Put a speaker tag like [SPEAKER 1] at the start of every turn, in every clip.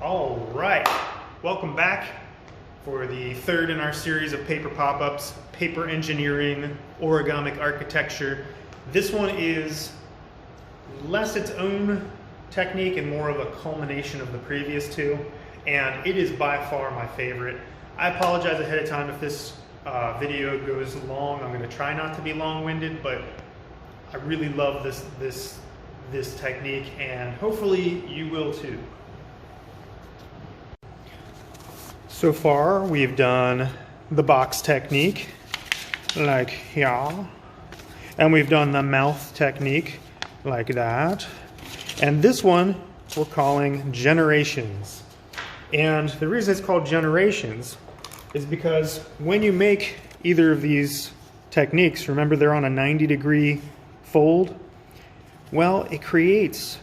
[SPEAKER 1] All right, welcome back for the third in our series of paper pop-ups, paper engineering, origamic architecture. This one is less its own technique and more of a culmination of the previous two, and it is by far my favorite. I apologize ahead of time if this video goes long. I'm going to try not to be long-winded, but I really love this technique, and hopefully you will too. So far, we've done the box technique, like here, and we've done the mouth technique, like that. And this one we're calling generations. And the reason it's called generations is because when you make either of these techniques, remember they're on a 90-degree fold? Well, it creates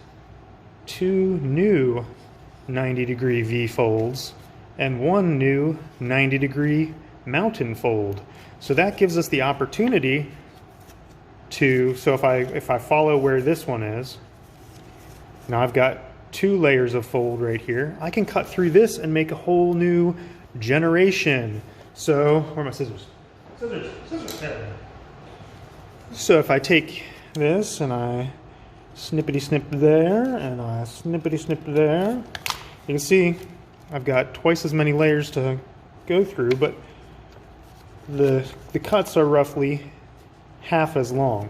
[SPEAKER 1] two new 90-degree V folds and one new 90-degree mountain fold. So that gives us the opportunity to, so if I follow where this one is, now I've got two layers of fold right here. I can cut through this and make a whole new generation. So, where are my scissors? Scissors. There. So if I take this and I snippety snip there and I snippety snip there, you can see I've got twice as many layers to go through, but the cuts are roughly half as long.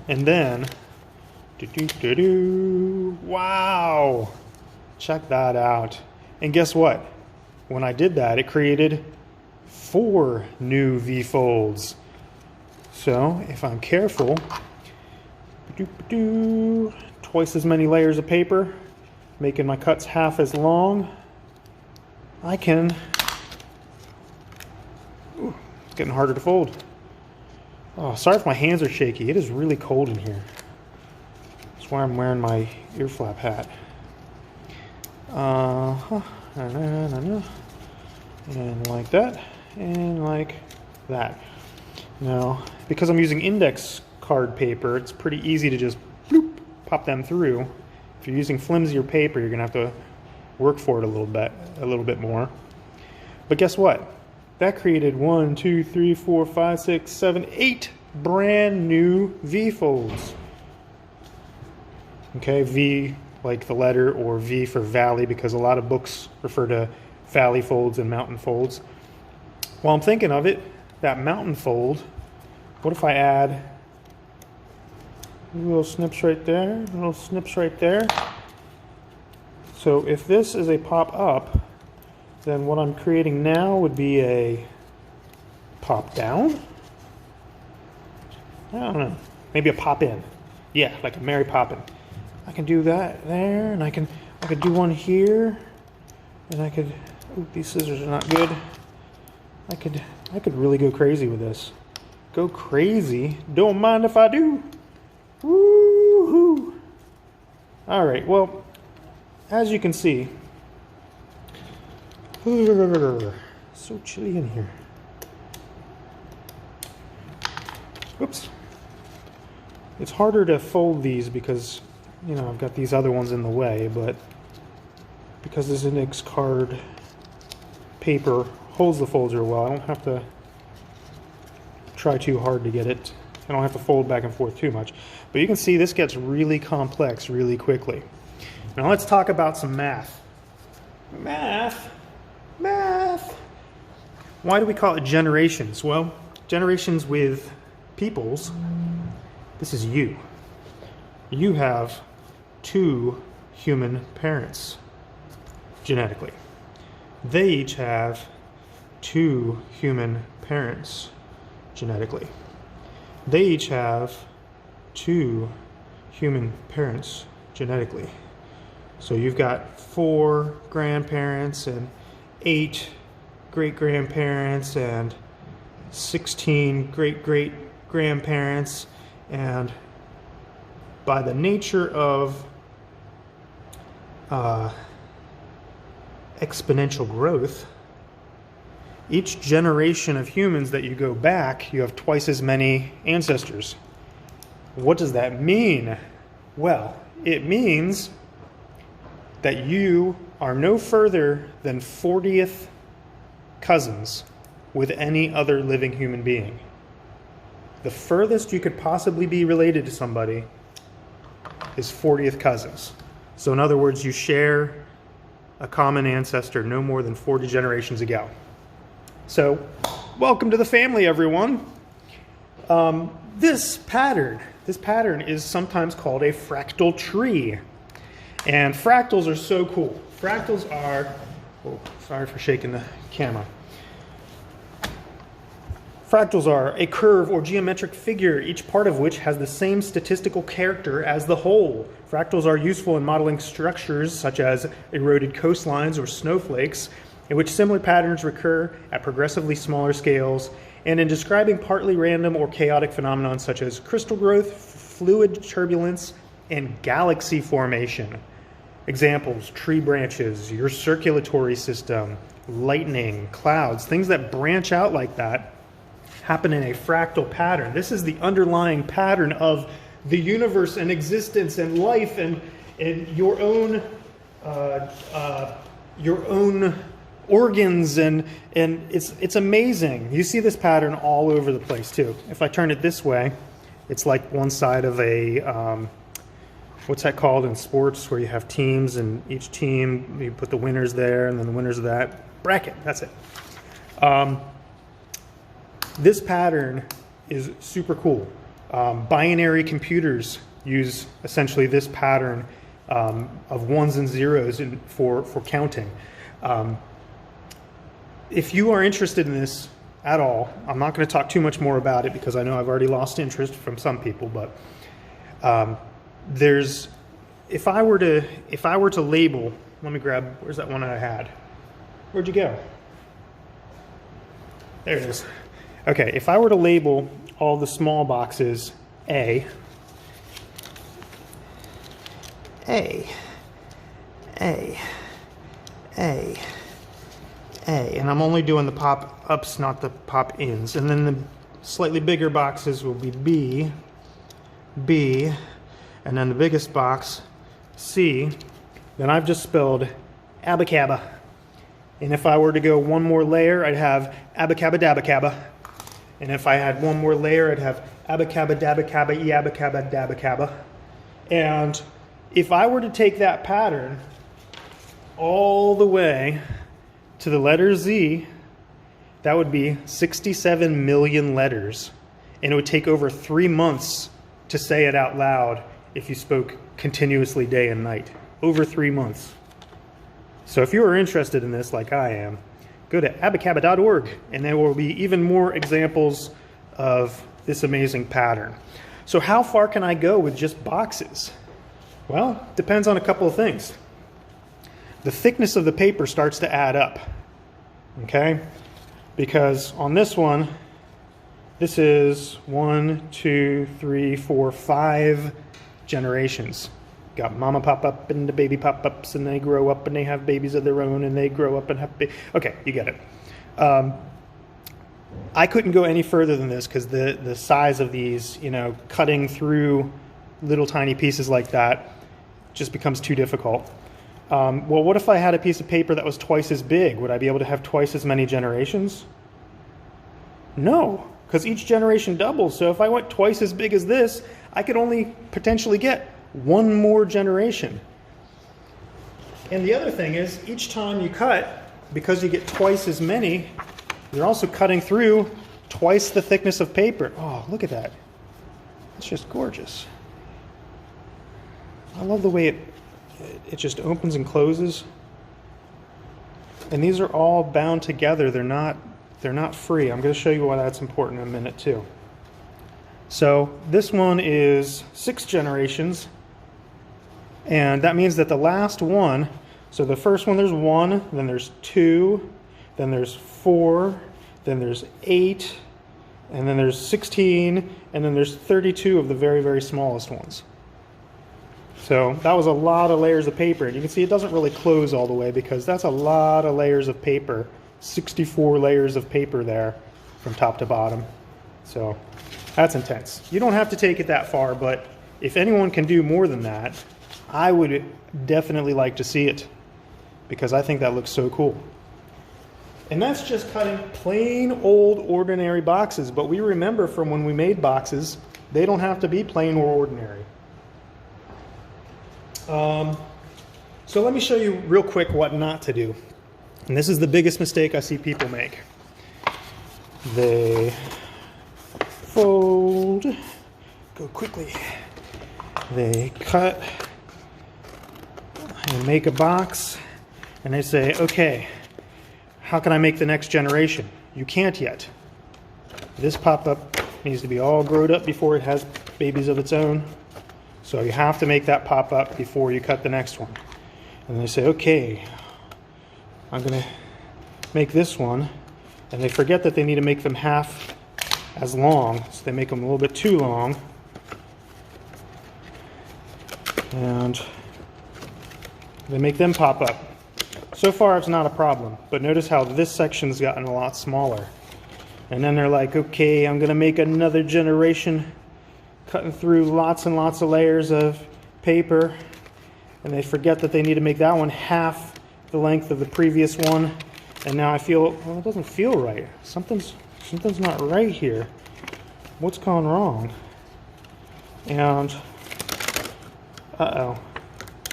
[SPEAKER 1] And then, wow! Check that out. And guess what? When I did that, it created 4 new V folds. So if I'm careful, twice as many layers of paper, making my cuts half as long, I can, it's getting harder to fold. Oh, sorry if my hands are shaky. It is really cold in here. That's why I'm wearing my ear flap hat. And like that, and like that. Now, because I'm using index card paper, it's pretty easy to just bloop, pop them through. If you're using flimsier paper, you're gonna have to work for it a little bit more. But guess what? That created 1, 2, 3, 4, 5, 6, 7, 8 brand new V folds. Okay, V like the letter, or V for valley, because a lot of books refer to valley folds and mountain folds. While I'm thinking of it, that mountain fold, what if I add little snips right there, little snips right there? So if this is a pop up, then what I'm creating now would be a pop down? I don't know, maybe a pop in. Yeah, like a Mary Poppin. I can do that there, and I could do one here, and I could, ooh, these scissors are not good. I could really go crazy with this. Go crazy? Don't mind if I do. Woo-hoo. All right, well, as you can see, so chilly in here. Oops. It's harder to fold these because, you know, I've got these other ones in the way, but because this index card paper holds the folds real well, I don't have to try too hard to get it. I don't have to fold back and forth too much. But you can see this gets really complex really quickly. Now let's talk about some math. Math. Why do we call it generations? Well, generations with peoples, this is you. You have 2 human parents genetically. They each have 2 human parents genetically. They each have 2 human parents genetically. So you've got 4 grandparents and 8 great-grandparents and 16 great-great-grandparents, and by the nature of exponential growth, each generation of humans that you go back, you have twice as many ancestors. What does that mean? Well, it means that you are no further than 40th cousins with any other living human being. The furthest you could possibly be related to somebody is 40th cousins. So in other words, you share a common ancestor no more than 40 generations ago. So welcome to the family, everyone. This pattern is sometimes called a fractal tree. And fractals are so cool. Fractals are, oh, sorry for shaking the camera. Fractals are a curve or geometric figure, each part of which has the same statistical character as the whole. Fractals are useful in modeling structures such as eroded coastlines or snowflakes, in which similar patterns recur at progressively smaller scales, and in describing partly random or chaotic phenomena such as crystal growth, fluid turbulence, and galaxy formation. Examples: tree branches, your circulatory system, lightning, clouds, things that branch out like that happen in a fractal pattern. This is the underlying pattern of the universe and existence and life and your own organs, and it's amazing. You see this pattern all over the place too. If I turn it this way, it's like one side of a what's that called in sports, where you have teams, and each team, you put the winners there, and then the winners of that bracket. That's it. This pattern is super cool. Binary computers use essentially this pattern of ones and zeros for counting. If you are interested in this at all, I'm not going to talk too much more about it because I know I've already lost interest from some people, but if I were to label, let me grab, where's that one I had? Where'd you go? There it is. Okay, if I were to label all the small boxes A, and I'm only doing the pop-ups, not the pop-ins, and then the slightly bigger boxes will be B, and then the biggest box, C, then I've just spelled abacaba. And if I were to go one more layer, I'd have abacabadabacaba. And if I had one more layer, I'd have abacabadabacaba, yabacabadabacaba. And if I were to take that pattern all the way to the letter Z, that would be 67 million letters. And it would take over 3 months to say it out loud if you spoke continuously day and night. Over 3 months. So if you are interested in this, like I am, go to abacaba.org, and there will be even more examples of this amazing pattern. So how far can I go with just boxes? Well, depends on a couple of things. The thickness of the paper starts to add up, okay? Because on this one, this is 1, 2, 3, 4, 5 generations. Got mama pop-up and the baby pop-ups, and they grow up and they have babies of their own, and they grow up and have okay, you get it. I couldn't go any further than this because the size of these, cutting through little tiny pieces like that just becomes too difficult. Well, what if I had a piece of paper that was twice as big? Would I be able to have twice as many generations? No, because each generation doubles. So if I went twice as big as this, I could only potentially get one more generation. And the other thing is, each time you cut, because you get twice as many, you're also cutting through twice the thickness of paper. Oh, look at that. It's just gorgeous. I love the way it just opens and closes. And these are all bound together. They're not free. I'm going to show you why that's important in a minute too. So this one is 6 generations. And that means that the last one, so the first one there's 1, then there's 2, then there's 4, then there's 8, and then there's 16, and then there's 32 of the very, very smallest ones. So that was a lot of layers of paper. And you can see it doesn't really close all the way because that's a lot of layers of paper. 64 layers of paper there from top to bottom. So that's intense. You don't have to take it that far, but if anyone can do more than that, I would definitely like to see it. because I think that looks so cool. And that's just cutting plain old ordinary boxes, but we remember from when we made boxes, they don't have to be plain or ordinary. So let me show you real quick what not to do. And this is the biggest mistake I see people make. They fold, go quickly. They cut and make a box, and they say, okay, how can I make the next generation? You can't yet. This pop-up needs to be all grown up before it has babies of its own. So you have to make that pop-up before you cut the next one. And they say, okay, I'm gonna make this one, and they forget that they need to make them half as long, so they make them a little bit too long. And they make them pop up. So far it's not a problem, but notice how this section's gotten a lot smaller. And then they're like, okay, I'm gonna make another generation, cutting through lots and lots of layers of paper, and they forget that they need to make that one half the length of the previous one. And now I feel, well, it doesn't feel right. Something's not right here. What's gone wrong? And uh-oh,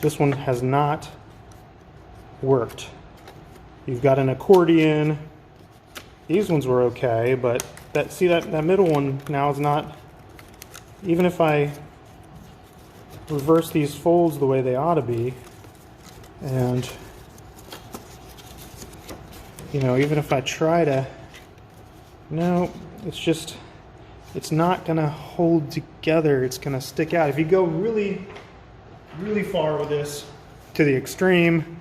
[SPEAKER 1] this one has not worked. You've got an accordion. These ones were okay, but that middle one now is not, even if I reverse these folds the way they ought to be, and you know, even if I try to, no, it's not gonna hold together. It's gonna stick out. If you go really, really far with this to the extreme,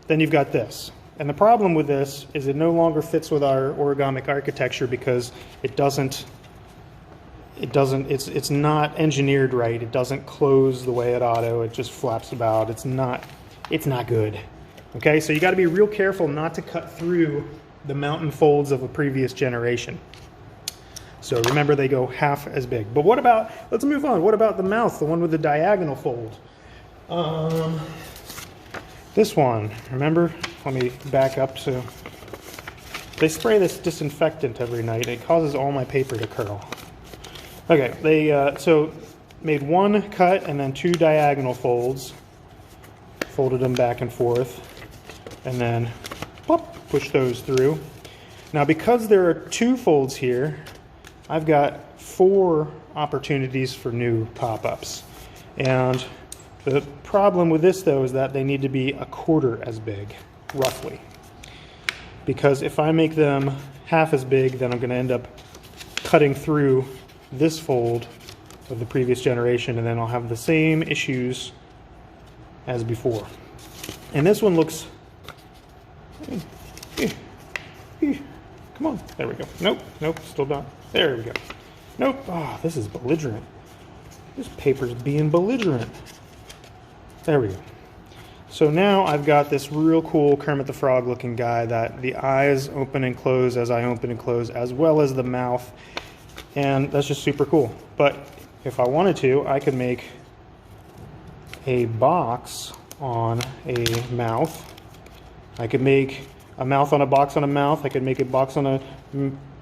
[SPEAKER 1] then you've got this. And the problem with this is it no longer fits with our origami architecture because it's not engineered right. It doesn't close the way it ought to. It just flaps about. It's not good. Okay, so you got to be real careful not to cut through the mountain folds of a previous generation. So remember, they go half as big. But what about, let's move on. What about the mouth, the one with the diagonal fold? This one, remember? Let me back up. So they spray this disinfectant every night. It causes all my paper to curl. Okay, they so made one cut and then two diagonal folds, folded them back and forth, and then pop, push those through. Now because there are two folds here, I've got 4 opportunities for new pop-ups. And the problem with this though is that they need to be a quarter as big, roughly. Because if I make them half as big, then I'm going to end up cutting through this fold of the previous generation, and then I'll have the same issues as before. And this one looks, come on, there we go. Nope, still not. There we go. Nope, oh, this is belligerent. This paper's being belligerent. There we go. So now I've got this real cool Kermit the Frog looking guy that the eyes open and close as I open and close, as well as the mouth. And that's just super cool. But if I wanted to, I could make a box on a mouth. I could make a mouth on a box on a mouth. I could make a box on a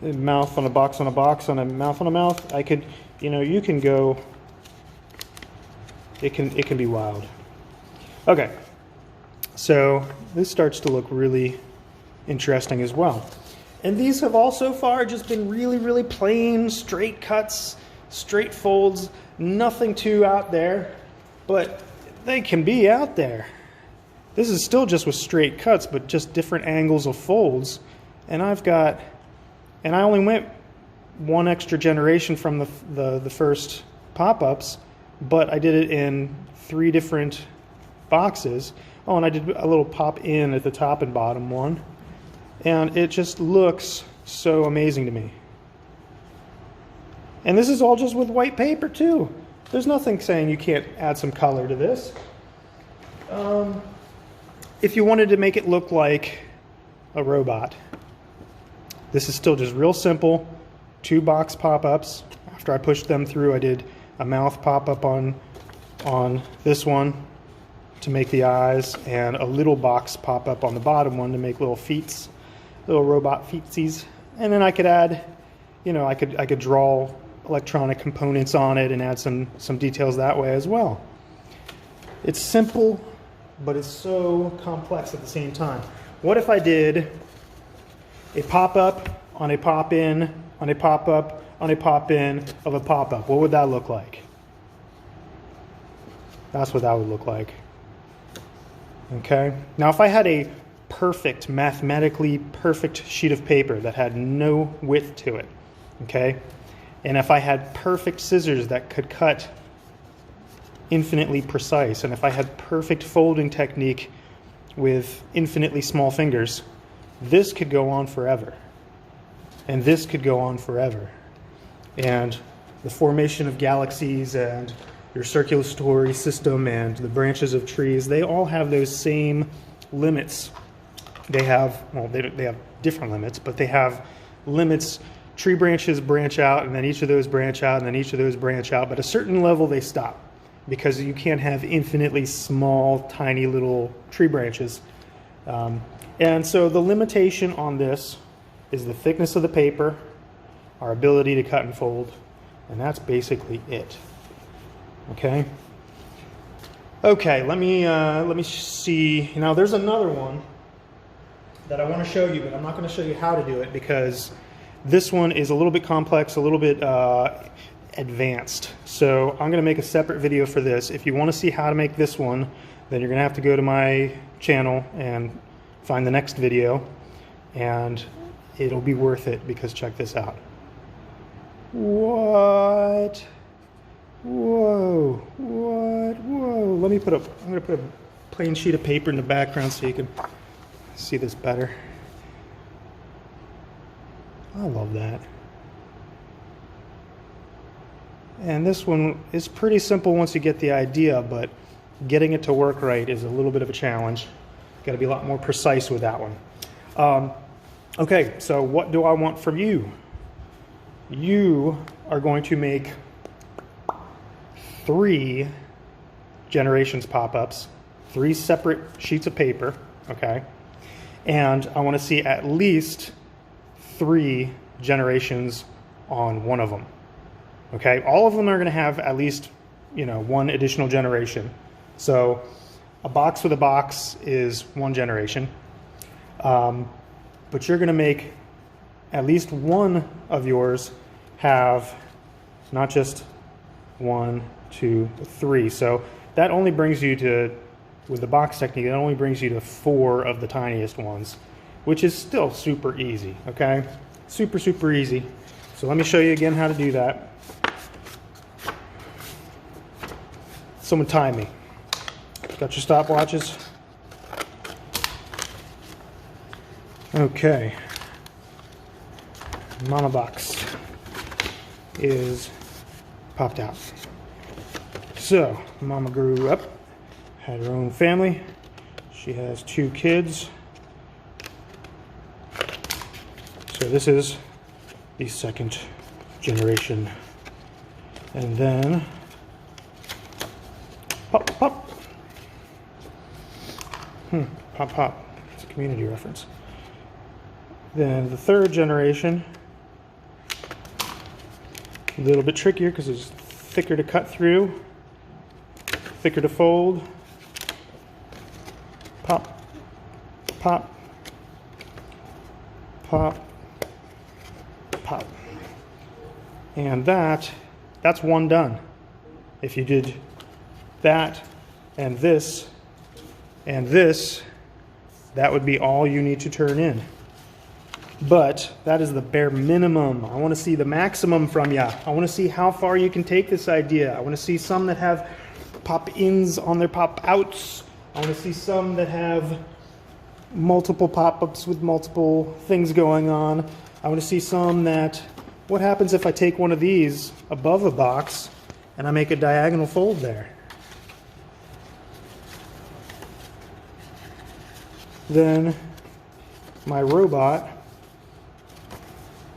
[SPEAKER 1] mouth on a box on a box on a mouth on a mouth. I could, you know, you can go, it can be wild. Okay, so this starts to look really interesting as well. And these have all so far just been really, really plain, straight cuts, straight folds, nothing too out there, but they can be out there. This is still just with straight cuts, but just different angles of folds. And I only went 1 extra generation from the first pop-ups, but I did it in 3 different boxes. Oh, and I did a little pop in at the top and bottom one. And it just looks so amazing to me. And this is all just with white paper too. There's nothing saying you can't add some color to this. If you wanted to make it look like a robot, this is still just real simple. 2 box pop-ups. After I pushed them through, I did a mouth pop-up on this one to make the eyes, and a little box pop up on the bottom one to make little feet, little robot feetsies. And then I could add, you know, I could draw electronic components on it and add some details that way as well. It's simple, but it's so complex at the same time. What if I did a pop-up on a pop-in on a pop-up on a pop-in of a pop-up? What would that look like? That's what that would look like. Okay? Now if I had a perfect, mathematically perfect sheet of paper that had no width to it, okay? And if I had perfect scissors that could cut infinitely precise, and if I had perfect folding technique with infinitely small fingers, this could go on forever. And this could go on forever. And the formation of galaxies and your circulatory system and the branches of trees, they all have those same limits. They have, well, they have different limits, but they have limits. Tree branches branch out, and then each of those branch out, and then each of those branch out. But at a certain level, they stop, because you can't have infinitely small, tiny little tree branches. And so the limitation on this is the thickness of the paper, our ability to cut and fold, and that's basically it. Okay. Okay. Let me see. Now there's another one that I want to show you, but I'm not going to show you how to do it because this one is a little bit complex, a little bit advanced. So I'm going to make a separate video for this. If you want to see how to make this one, then you're going to have to go to my channel and find the next video, and it'll be worth it, because check this out. What? Whoa, what? Whoa. Let me I'm going to put a plain sheet of paper in the background so you can see this better. I love that. And this one is pretty simple once you get the idea, but getting it to work right is a little bit of a challenge. Got to be a lot more precise with that one. Okay, so what do I want from you? You are going to make 3 generations pop-ups, 3 separate sheets of paper, okay? And I want to see at least 3 generations on one of them. Okay, all of them are going to have at least, you know, 1 additional generation. So a box with a box is 1 generation. But you're going to make at least one of yours have not just 1, 2, 3. So that only brings you to, with the box technique, that only brings you to 4 of the tiniest ones, which is still super easy, okay? Super, super easy. So let me show you again how to do that. Someone time me. Got your stopwatches? Okay. Mama box is popped out. So, Mama grew up, had her own family. She has 2 kids. So this is the 2nd generation. And then, pop, pop. Pop, pop. It's a community reference. Then the 3rd generation, a little bit trickier because it's thicker to cut through, thicker to fold. Pop, pop, pop, pop. And that's 1 done. If you did that and this and this, that would be all you need to turn in. But that is the bare minimum. I want to see the maximum from you. I want to see how far you can take this idea. I want to see some that have pop-ins on their pop-outs. I want to see some that have multiple pop-ups with multiple things going on. I want to see some that, what happens if I take one of these above a box and I make a diagonal fold there? Then my robot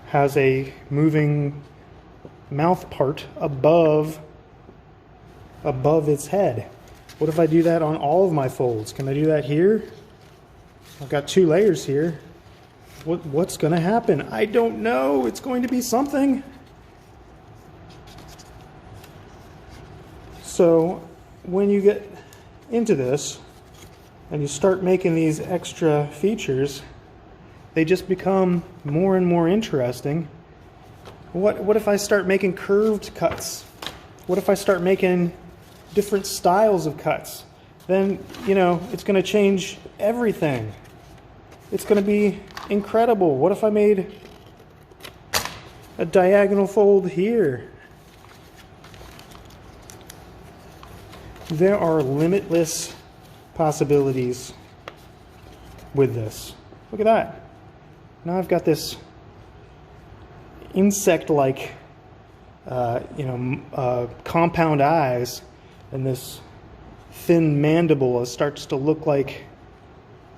[SPEAKER 1] has a moving mouth part above its head. What if I do that on all of my folds? Can I do that here? I've got 2 layers here. What's going to happen? I don't know. It's going to be something. So when you get into this and you start making these extra features, they just become more and more interesting. What if I start making curved cuts? What if I start making different styles of cuts? Then, you know, it's going to change everything. It's going to be incredible. What if I made a diagonal fold here? There are limitless possibilities with this. Look at that. Now I've got this insect-like, compound eyes, and this thin mandible starts to look like,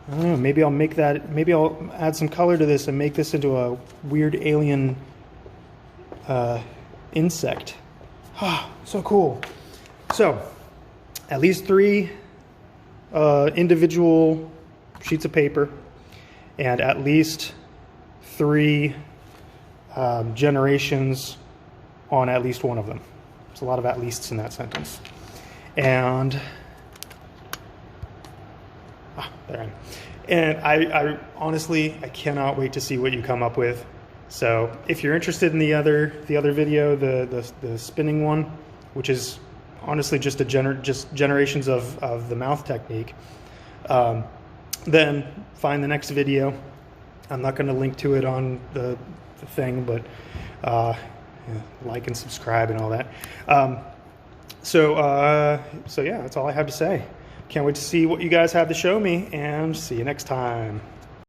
[SPEAKER 1] I don't know, maybe I'll make that, maybe I'll add some color to this and make this into a weird alien insect. Ah, so cool. So, at least 3 individual sheets of paper and at least 3 generations on at least one of them. There's a lot of at leasts in that sentence. And there I am. And I honestly, I cannot wait to see what you come up with. So if you're interested in the other video, the spinning one, which is honestly just generations of the mouth technique, then find the next video. I'm not going to link to it on the thing, but like and subscribe and all that. So yeah, that's all I have to say. Can't wait to see what you guys have to show me, and see you next time.